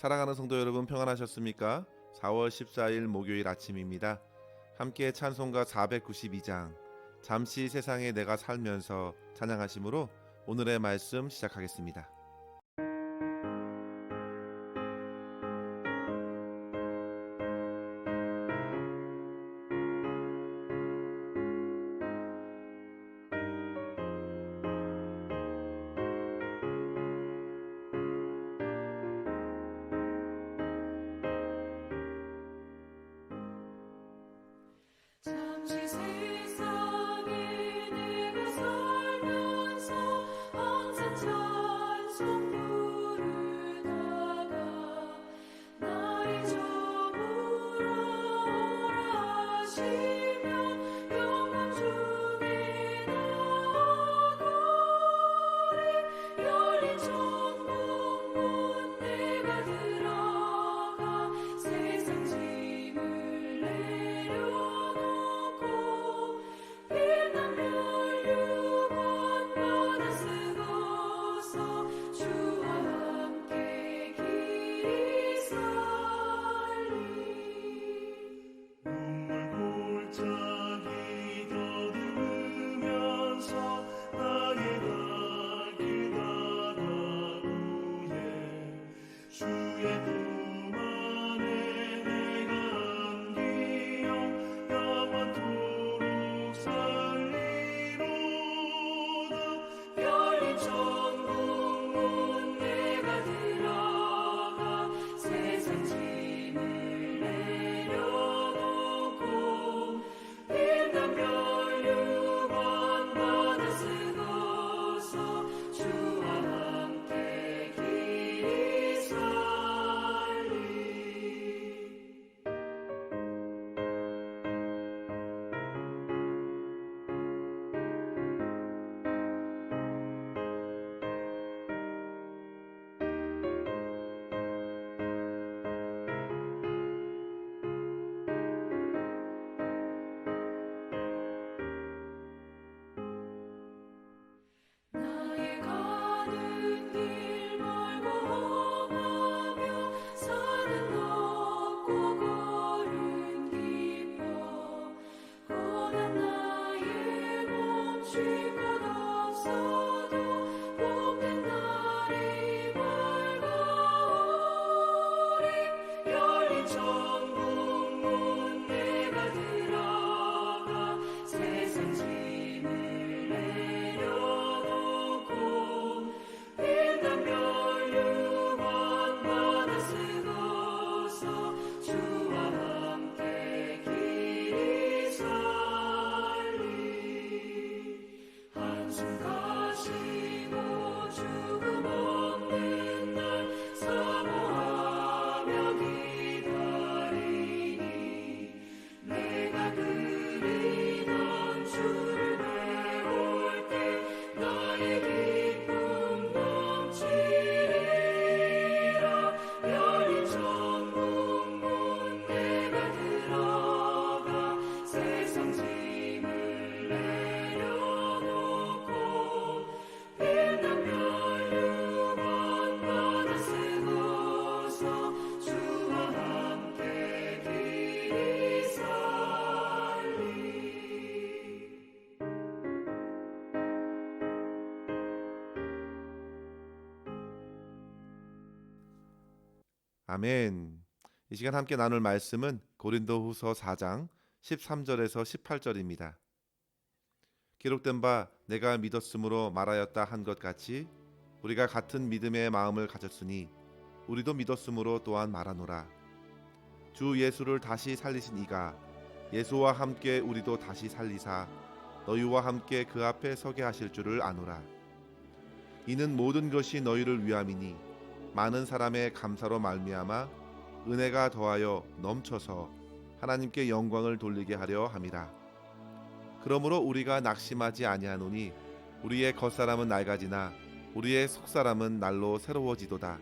사랑하는 성도 여러분, 평안하셨습니까? 4월 14일 목요일 아침입니다. 함께 찬송가 492장 잠시 세상에 내가 살면서 찬양하심으로 오늘의 말씀 시작하겠습니다. 잠시 세상에 내가 살면서 항상 찬송 부르다가 날이 저물어 오라 하시면 영광 중에 나아가리 열린 천국 문 내가 들어가 세상 짐을 내려놓고 빛난 멸류관 받아 쓰고서 주와 함께 길이 살리 눈물 골짜기 더듬으면서 나의 갈 길 가다 후에 주의 품 안에 내가 안기어 영원토록 살리로다. 열린 천국 문 내가 들어가 세상 짐을 내려놓고 빛난 멸류관 받아 쓰고서 주와 함께 길이 살리 나의 가는 길 멀고 험하며 산은 높고 걸음 깊어 고난 나의 멈출 곳 없어도 복된 날이 밝아오리 열린 천국 문 내가 들어가 세상 짐을 내려놓고 빛난 멸류관 받아 쓰고서 주와 함께 길이 살리 한숨 가시고 죽음 없는 날 사모하며 기다리니 내가 그리던 주를 배울 때 나의 기쁨 넘치리라. 열린 천국 문 내가 들어가 세상 짐을 내려놓고 빛난 멸류관 받아 쓰고서 주와 함께 길이 살리 아멘. 이 시간 함께 나눌 말씀은 고린도후서 4장 13절에서 18절입니다. 기록된 바 내가 믿었으므로 말하였다 한 것 같이 우리가 같은 믿음의 마음을 가졌으니 우리도 믿었으므로 또한 말하노라. 주 예수를 다시 살리신 이가 예수와 함께 우리도 다시 살리사 너희와 함께 그 앞에 서게 하실 줄을 아노라. 이는 모든 것이 너희를 위함이니 많은 사람의 감사로 말미암아 은혜가 더하여 넘쳐서 하나님께 영광을 돌리게 하려 함이라. 그러므로 우리가 낙심하지 아니하노니 우리의 겉사람은 낡아지나 우리의 속사람은 날로 새로워지도다.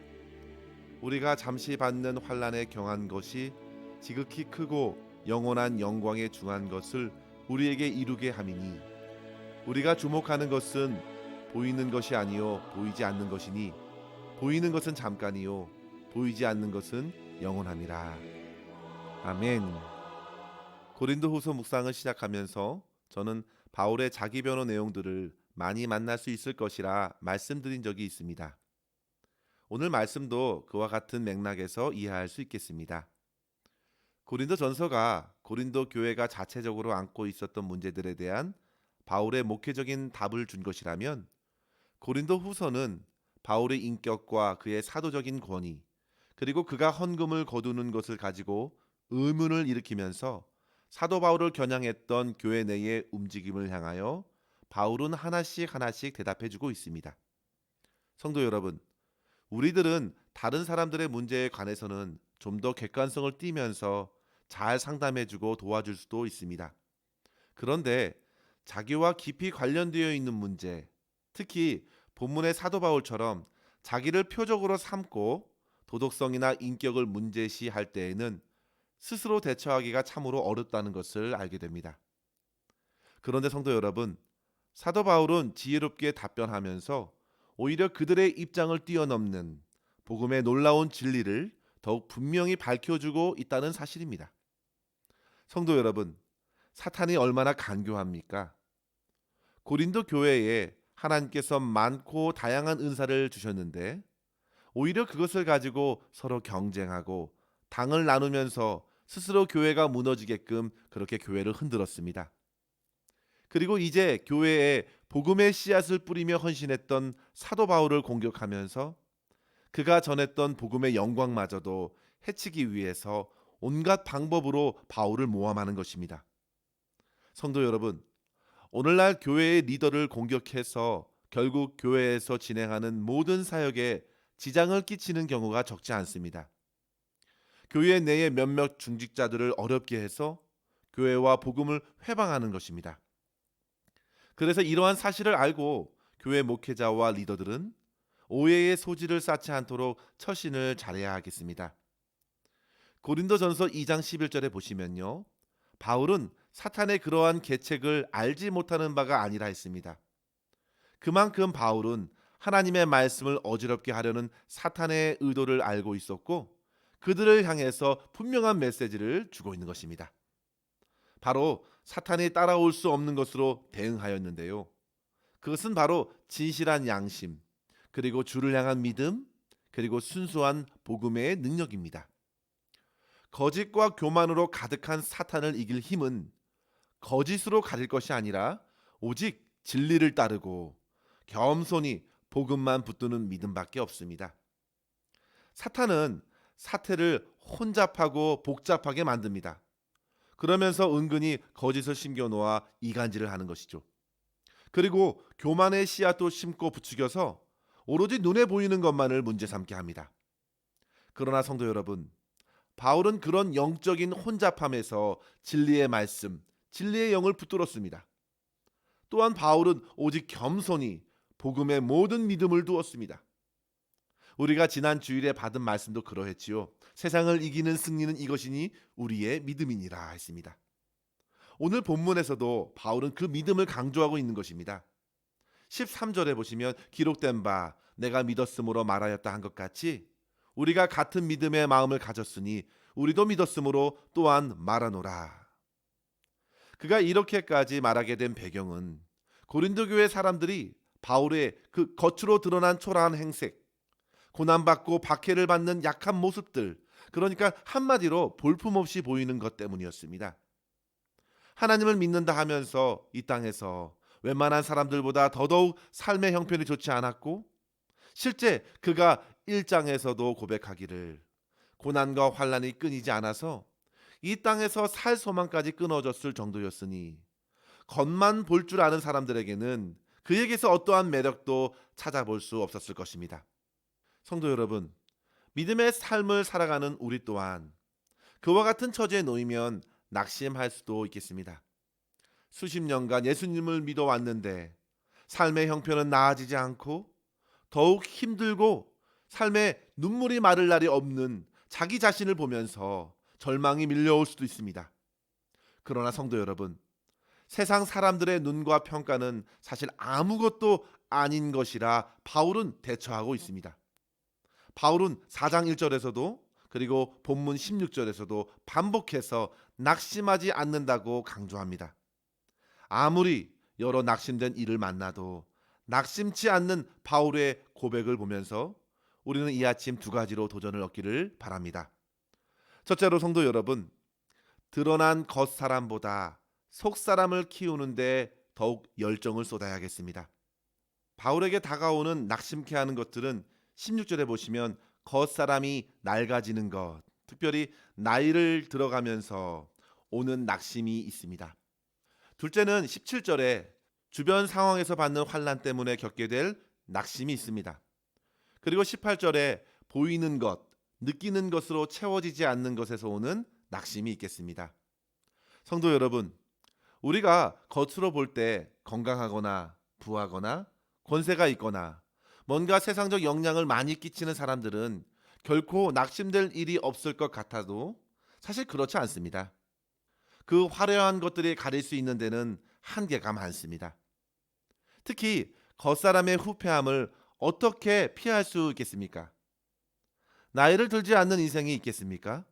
우리가 잠시 받는 환난에 경한 것이 지극히 크고 영원한 영광에 중한 것을 우리에게 이루게 함이니 우리가 주목하는 것은 보이는 것이 아니요 보이지 않는 것이니 보이는 것은 잠깐이요 보이지 않는 것은 영원함이라. 아멘. 고린도후서 묵상을 시작하면서 저는 바울의 자기 변호 내용들을 많이 만날 수 있을 것이라 말씀드린 적이 있습니다. 오늘 말씀도 그와 같은 맥락에서 이해할 수 있겠습니다. 고린도 전서가 고린도 교회가 자체적으로 안고 있었던 문제들에 대한 바울의 목회적인 답을 준 것이라면, 고린도 후서는 바울의 인격과 그의 사도적인 권위, 그리고 그가 헌금을 거두는 것을 가지고 의문을 일으키면서 사도 바울을 겨냥했던 교회 내의 움직임을 향하여 바울은 하나씩 하나씩 대답해주고 있습니다. 성도 여러분, 우리들은 다른 사람들의 문제에 관해서는 좀 더 객관성을 띠면서 잘 상담해주고 도와줄 수도 있습니다. 그런데 자기와 깊이 관련되어 있는 문제, 특히 본문의 사도 바울처럼 자기를 표적으로 삼고 도덕성이나 인격을 문제시할 때에는 스스로 대처하기가 참으로 어렵다는 것을 알게 됩니다. 그런데 성도 여러분, 사도 바울은 지혜롭게 답변하면서 오히려 그들의 입장을 뛰어넘는 복음의 놀라운 진리를 더욱 분명히 밝혀주고 있다는 사실입니다. 성도 여러분, 사탄이 얼마나 간교합니까? 고린도 교회에 하나님께서 많고 다양한 은사를 주셨는데 오히려 그것을 가지고 서로 경쟁하고 당을 나누면서 스스로 교회가 무너지게끔 그렇게 교회를 흔들었습니다. 그리고 이제 교회에 복음의 씨앗을 뿌리며 헌신했던 사도 바울을 공격하면서 그가 전했던 복음의 영광마저도 해치기 위해서 온갖 방법으로 바울을 모함하는 것입니다. 성도 여러분, 오늘날 교회의 리더를 공격해서 결국 교회에서 진행하는 모든 사역에 지장을 끼치는 경우가 적지 않습니다. 교회 내의 몇몇 중직자들을 어렵게 해서 교회와 복음을 회방하는 것입니다. 그래서 이러한 사실을 알고 교회 목회자와 리더들은 오해의 소지를 쌓지 않도록 처신을 잘해야 하겠습니다. 고린도전서 2장 11절에 보시면요, 바울은 사탄의 그러한 계책을 알지 못하는 바가 아니라 했습니다. 그만큼 바울은 하나님의 말씀을 어지럽게 하려는 사탄의 의도를 알고 있었고 그들을 향해서 분명한 메시지를 주고 있는 것입니다. 바로 사탄이 따라올 수 없는 것으로 대응하였는데요. 그것은 바로 진실한 양심, 그리고 주를 향한 믿음, 그리고 순수한 복음의 능력입니다. 거짓과 교만으로 가득한 사탄을 이길 힘은 거짓으로 가릴 것이 아니라 오직 진리를 따르고 겸손히 복음만 붙드는 믿음밖에 없습니다. 사탄은 사태를 혼잡하고 복잡하게 만듭니다. 그러면서 은근히 거짓을 심겨놓아 이간질을 하는 것이죠. 그리고 교만의 씨앗도 심고 부추겨서 오로지 눈에 보이는 것만을 문제 삼게 합니다. 그러나 성도 여러분, 바울은 그런 영적인 혼잡함에서 진리의 말씀, 진리의 영을 붙들었습니다. 또한 바울은 오직 겸손히 복음의 모든 믿음을 두었습니다. 우리가 지난 주일에 받은 말씀도 그러했지요. 세상을 이기는 승리는 이것이니 우리의 믿음이니라 했습니다. 오늘 본문에서도 바울은 그 믿음을 강조하고 있는 것입니다. 13절에 보시면 기록된 바 내가 믿었으므로 말하였다 한 것 같이 우리가 같은 믿음의 마음을 가졌으니 우리도 믿었으므로 또한 말하노라. 그가 이렇게까지 말하게 된 배경은 고린도 교회 사람들이 바울의 그 겉으로 드러난 초라한 행색, 고난받고 박해를 받는 약한 모습들, 그러니까 한마디로 볼품없이 보이는 것 때문이었습니다. 하나님을 믿는다 하면서 이 땅에서 웬만한 사람들보다 더더욱 삶의 형편이 좋지 않았고, 실제 그가 1장에서도 고백하기를 고난과 환난이 끊이지 않아서 이 땅에서 살 소망까지 끊어졌을 정도였으니 겉만 볼 줄 아는 사람들에게는 그에게서 어떠한 매력도 찾아볼 수 없었을 것입니다. 성도 여러분, 믿음의 삶을 살아가는 우리 또한 그와 같은 처지에 놓이면 낙심할 수도 있겠습니다. 수십 년간 예수님을 믿어왔는데 삶의 형편은 나아지지 않고 더욱 힘들고 삶에 눈물이 마를 날이 없는 자기 자신을 보면서 절망이 밀려올 수도 있습니다. 그러나 성도 여러분, 세상 사람들의 눈과 평가는 사실 아무것도 아닌 것이라 바울은 대처하고 있습니다. 바울은 4장 1절에서도 그리고 본문 16절에서도 반복해서 낙심하지 않는다고 강조합니다. 아무리 여러 낙심된 일을 만나도 낙심치 않는 바울의 고백을 보면서 우리는 이 아침 두 가지로 도전을 얻기를 바랍니다. 첫째로 성도 여러분, 드러난 겉사람보다 속사람을 키우는데 더욱 열정을 쏟아야겠습니다. 바울에게 다가오는 낙심케 하는 것들은 16절에 보시면 겉사람이 낡아지는 것, 특별히 나이를 들어가면서 오는 낙심이 있습니다. 둘째는 17절에 주변 상황에서 받는 환난 때문에 겪게 될 낙심이 있습니다. 그리고 18절에 보이는 것, 느끼는 것으로 채워지지 않는 것에서 오는 낙심이 있겠습니다. 성도 여러분, 우리가 겉으로 볼 때 건강하거나 부하거나 권세가 있거나 뭔가 세상적 영향을 많이 끼치는 사람들은 결코 낙심될 일이 없을 것 같아도 사실 그렇지 않습니다. 그 화려한 것들이 가릴 수 있는 데는 한계가 많습니다. 특히 겉사람의 후패함을 어떻게 피할 수 있겠습니까? 나이를 들지 않는 인생이 있겠습니까?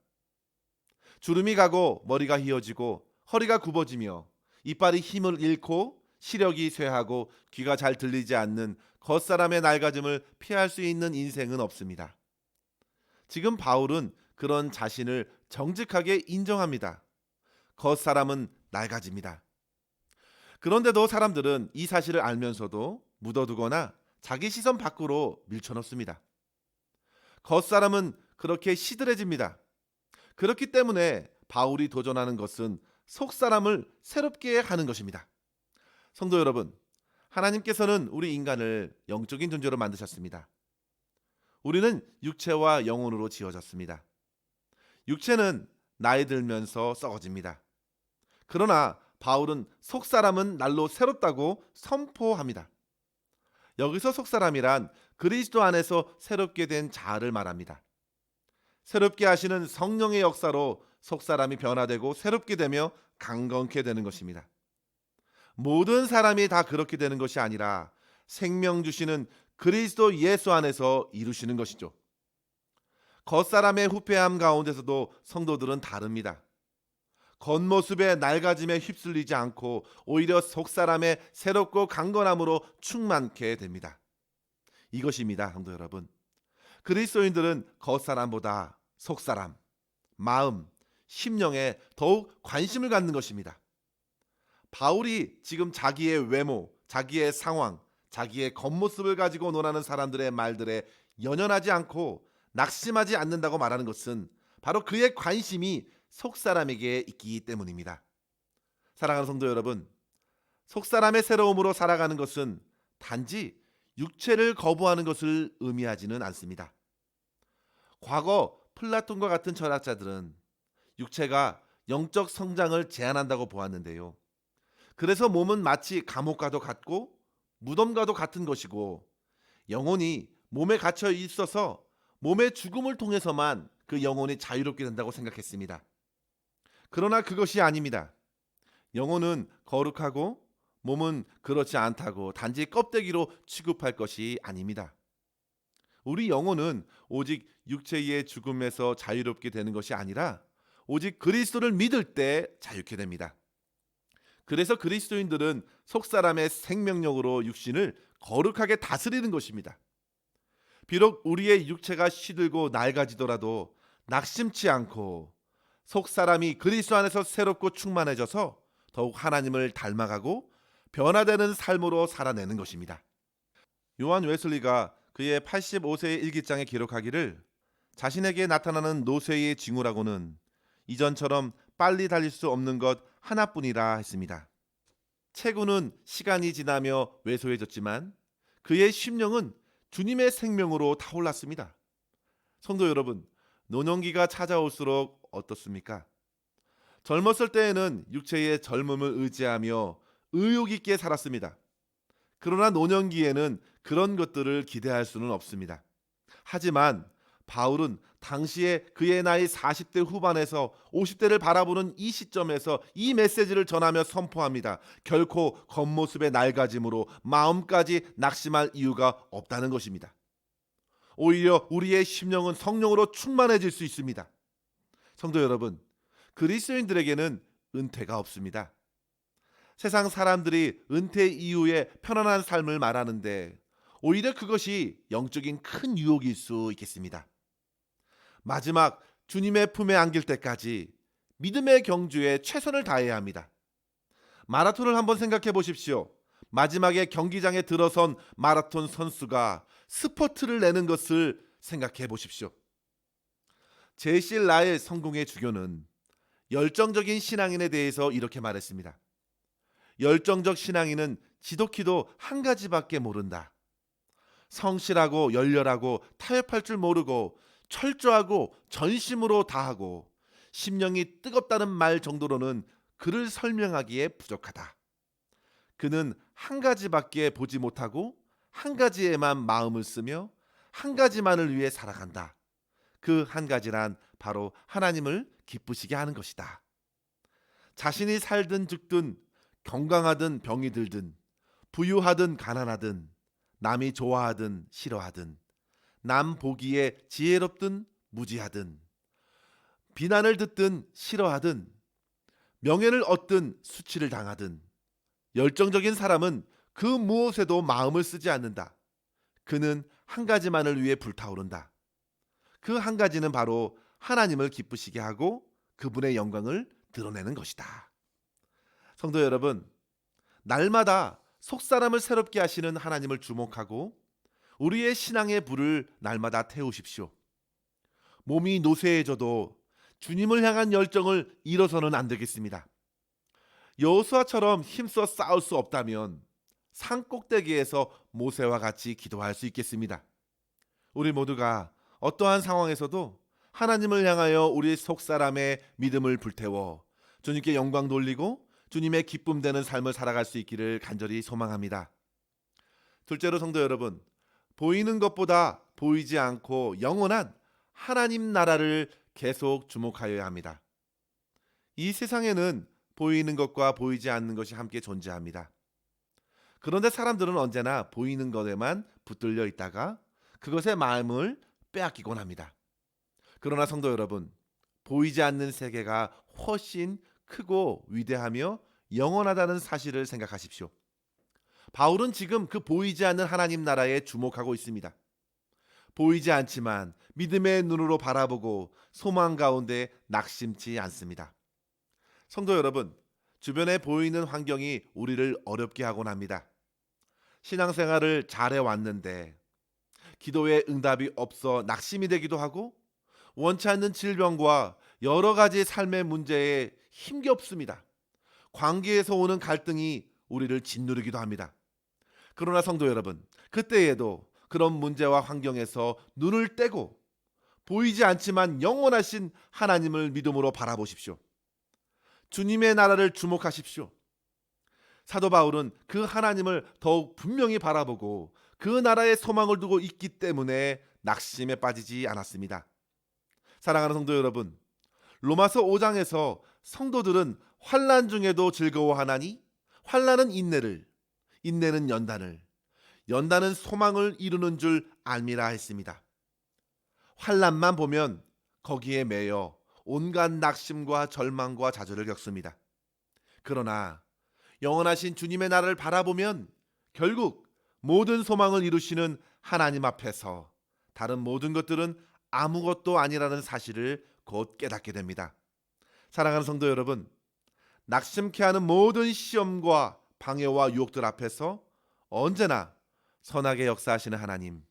주름이 가고 머리가 휘어지고 허리가 굽어지며 이빨이 힘을 잃고 시력이 쇠하고 귀가 잘 들리지 않는 겉사람의 낡아짐을 피할 수 있는 인생은 없습니다. 지금 바울은 그런 자신을 정직하게 인정합니다. 겉사람은 낡아집니다. 그런데도 사람들은 이 사실을 알면서도 묻어두거나 자기 시선 밖으로 밀쳐넣습니다. 겉사람은 그렇게 시들해집니다. 그렇기 때문에 바울이 도전하는 것은 속사람을 새롭게 하는 것입니다. 성도 여러분, 하나님께서는 우리 인간을 영적인 존재로 만드셨습니다. 우리는 육체와 영혼으로 지어졌습니다. 육체는 나이 들면서 썩어집니다. 그러나 바울은 속사람은 날로 새롭다고 선포합니다. 여기서 속사람이란 그리스도 안에서 새롭게 된 자아를 말합니다. 새롭게 하시는 성령의 역사로 속사람이 변화되고 새롭게 되며 강건케 되는 것입니다. 모든 사람이 다 그렇게 되는 것이 아니라 생명 주시는 그리스도 예수 안에서 이루시는 것이죠. 겉사람의 후패함 가운데서도 성도들은 다릅니다. 겉모습의 낡아짐에 휩쓸리지 않고 오히려 속사람의 새롭고 강건함으로 충만케 됩니다. 이것입니다, 성도 여러분. 그리스도인들은 겉사람보다 속사람, 마음, 심령에 더욱 관심을 갖는 것입니다. 바울이 지금 자기의 외모, 자기의 상황, 자기의 겉모습을 가지고 논하는 사람들의 말들에 연연하지 않고 낙심하지 않는다고 말하는 것은 바로 그의 관심이 속사람에게 있기 때문입니다. 사랑하는 성도 여러분, 속사람의 새로움으로 살아가는 것은 단지 육체를 거부하는 것을 의미하지는 않습니다. 과거 플라톤과 같은 철학자들은 육체가 영적 성장을 제한한다고 보았는데요. 그래서 몸은 마치 감옥과도 같고 무덤과도 같은 것이고 영혼이 몸에 갇혀 있어서 몸의 죽음을 통해서만 그 영혼이 자유롭게 된다고 생각했습니다. 그러나 그것이 아닙니다. 영혼은 거룩하고 몸은 그렇지 않다고 단지 껍데기로 취급할 것이 아닙니다. 우리 영혼은 오직 육체의 죽음에서 자유롭게 되는 것이 아니라 오직 그리스도를 믿을 때 자유케 됩니다. 그래서 그리스도인들은 속사람의 생명력으로 육신을 거룩하게 다스리는 것입니다. 비록 우리의 육체가 시들고 낡아지더라도 낙심치 않고 속사람이 그리스도 안에서 새롭고 충만해져서 더욱 하나님을 닮아가고 변화되는 삶으로 살아내는 것입니다. 요한 웨슬리가 그의 85세의 일기장에 기록하기를 자신에게 나타나는 노쇠의 징후라고는 이전처럼 빨리 달릴 수 없는 것 하나뿐이라 했습니다. 체구는 시간이 지나며 왜소해졌지만 그의 심령은 주님의 생명으로 타올랐습니다. 성도 여러분, 노년기가 찾아올수록 어떻습니까? 젊었을 때에는 육체의 젊음을 의지하며 의욕 있게 살았습니다. 그러나 노년기에는 그런 것들을 기대할 수는 없습니다. 하지만 바울은 당시에 그의 나이 40대 후반에서 50대를 바라보는 이 시점에서 이 메시지를 전하며 선포합니다. 결코 겉모습의 낡아짐으로 마음까지 낙심할 이유가 없다는 것입니다. 오히려 우리의 심령은 성령으로 충만해질 수 있습니다. 성도 여러분, 그리스도인들에게는 은퇴가 없습니다. 세상 사람들이 은퇴 이후에 편안한 삶을 말하는데 오히려 그것이 영적인 큰 유혹일 수 있겠습니다. 마지막 주님의 품에 안길 때까지 믿음의 경주에 최선을 다해야 합니다. 마라톤을 한번 생각해 보십시오. 마지막에 경기장에 들어선 마라톤 선수가 스퍼트를 내는 것을 생각해 보십시오. 제실 라엘 성공의 주교는 열정적인 신앙인에 대해서 이렇게 말했습니다. 열정적 신앙인은 지독히도 한 가지밖에 모른다. 성실하고 열렬하고 타협할 줄 모르고 철저하고 전심으로 다하고 심령이 뜨겁다는 말 정도로는 그를 설명하기에 부족하다. 그는 한 가지밖에 보지 못하고 한 가지에만 마음을 쓰며 한 가지만을 위해 살아간다. 그 한 가지란 바로 하나님을 기쁘시게 하는 것이다. 자신이 살든 죽든 건강하든 병이 들든 부유하든 가난하든 남이 좋아하든 싫어하든 남 보기에 지혜롭든 무지하든 비난을 듣든 싫어하든 명예를 얻든 수치를 당하든 열정적인 사람은 그 무엇에도 마음을 쓰지 않는다. 그는 한 가지만을 위해 불타오른다. 그 한 가지는 바로 하나님을 기쁘시게 하고 그분의 영광을 드러내는 것이다. 성도 여러분, 날마다 속사람을 새롭게 하시는 하나님을 주목하고 우리의 신앙의 불을 날마다 태우십시오. 몸이 노쇠해져도 주님을 향한 열정을 잃어서는 안 되겠습니다. 여호수아처럼 힘써 싸울 수 없다면 산 꼭대기에서 모세와 같이 기도할 수 있겠습니다. 우리 모두가 어떠한 상황에서도 하나님을 향하여 우리 속사람의 믿음을 불태워 주님께 영광 돌리고 주님의 기쁨 되는 삶을 살아갈 수 있기를 간절히 소망합니다. 둘째로 성도 여러분, 보이는 것보다 보이지 않고 영원한 하나님 나라를 계속 주목하여야 합니다. 이 세상에는 보이는 것과 보이지 않는 것이 함께 존재합니다. 그런데 사람들은 언제나 보이는 것에만 붙들려 있다가 그것의 마음을 빼앗기곤 합니다. 그러나 성도 여러분, 보이지 않는 세계가 훨씬 크고 위대하며 영원하다는 사실을 생각하십시오. 바울은 지금 그 보이지 않는 하나님 나라에 주목하고 있습니다. 보이지 않지만 믿음의 눈으로 바라보고 소망 가운데 낙심치 않습니다. 성도 여러분, 주변에 보이는 환경이 우리를 어렵게 하곤 합니다. 신앙생활을 잘해왔는데 기도에 응답이 없어 낙심이 되기도 하고 원치 않는 질병과 여러 가지 삶의 문제에 힘겹습니다. 관계에서 오는 갈등이 우리를 짓누르기도 합니다. 그러나 성도 여러분, 그때에도 그런 문제와 환경에서 눈을 떼고 보이지 않지만 영원하신 하나님을 믿음으로 바라보십시오. 주님의 나라를 주목하십시오. 사도 바울은 그 하나님을 더욱 분명히 바라보고 그 나라에 소망을 두고 있기 때문에 낙심에 빠지지 않았습니다. 사랑하는 성도 여러분, 로마서 5장에서 성도들은 환난 중에도 즐거워하나니 환난은 인내를, 인내는 연단을, 연단은 소망을 이루는 줄 알미라 했습니다. 환난만 보면 거기에 매여 온갖 낙심과 절망과 좌절을 겪습니다. 그러나 영원하신 주님의 나라를 바라보면 결국 모든 소망을 이루시는 하나님 앞에서 다른 모든 것들은 아무것도 아니라는 사실을 곧 깨닫게 됩니다. 사랑하는 성도 여러분, 낙심케 하는 모든 시험과 방해와 유혹들 앞에서 언제나 선하게 역사하시는 하나님,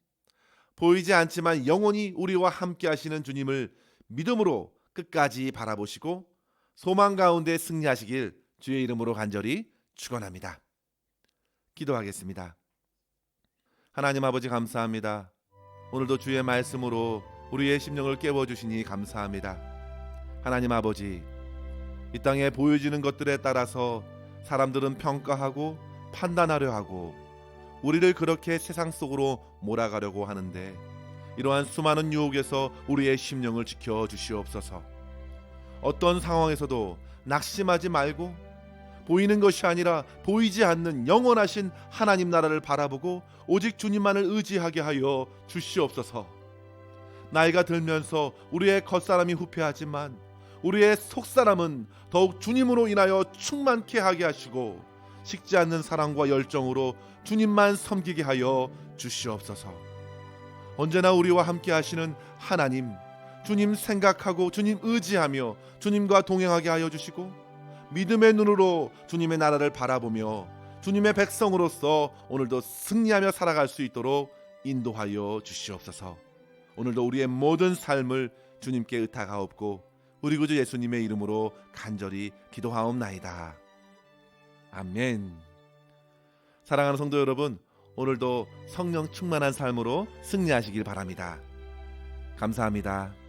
보이지 않지만 영원히 우리와 함께 하시는 주님을 믿음으로 끝까지 바라보시고 소망 가운데 승리하시길 주의 이름으로 간절히 축원합니다. 기도하겠습니다. 하나님 아버지, 감사합니다. 오늘도 주의 말씀으로 우리의 심령을 깨워주시니 감사합니다. 하나님 아버지, 이 땅에 보여지는 것들에 따라서 사람들은 평가하고 판단하려 하고 우리를 그렇게 세상 속으로 몰아가려고 하는데 이러한 수많은 유혹에서 우리의 심령을 지켜주시옵소서. 어떤 상황에서도 낙심하지 말고 보이는 것이 아니라 보이지 않는 영원하신 하나님 나라를 바라보고 오직 주님만을 의지하게 하여 주시옵소서. 나이가 들면서 우리의 겉사람이 후퇴하지만 우리의 속사람은 더욱 주님으로 인하여 충만케 하게 하시고 식지 않는 사랑과 열정으로 주님만 섬기게 하여 주시옵소서. 언제나 우리와 함께 하시는 하나님, 주님 생각하고 주님 의지하며 주님과 동행하게 하여 주시고 믿음의 눈으로 주님의 나라를 바라보며 주님의 백성으로서 오늘도 승리하며 살아갈 수 있도록 인도하여 주시옵소서. 오늘도 우리의 모든 삶을 주님께 의탁하옵고 우리 구주 예수님의 이름으로 간절히 기도하옵나이다. 아멘. 사랑하는 성도 여러분, 오늘도 성령 충만한 삶으로 승리하시길 바랍니다. 감사합니다.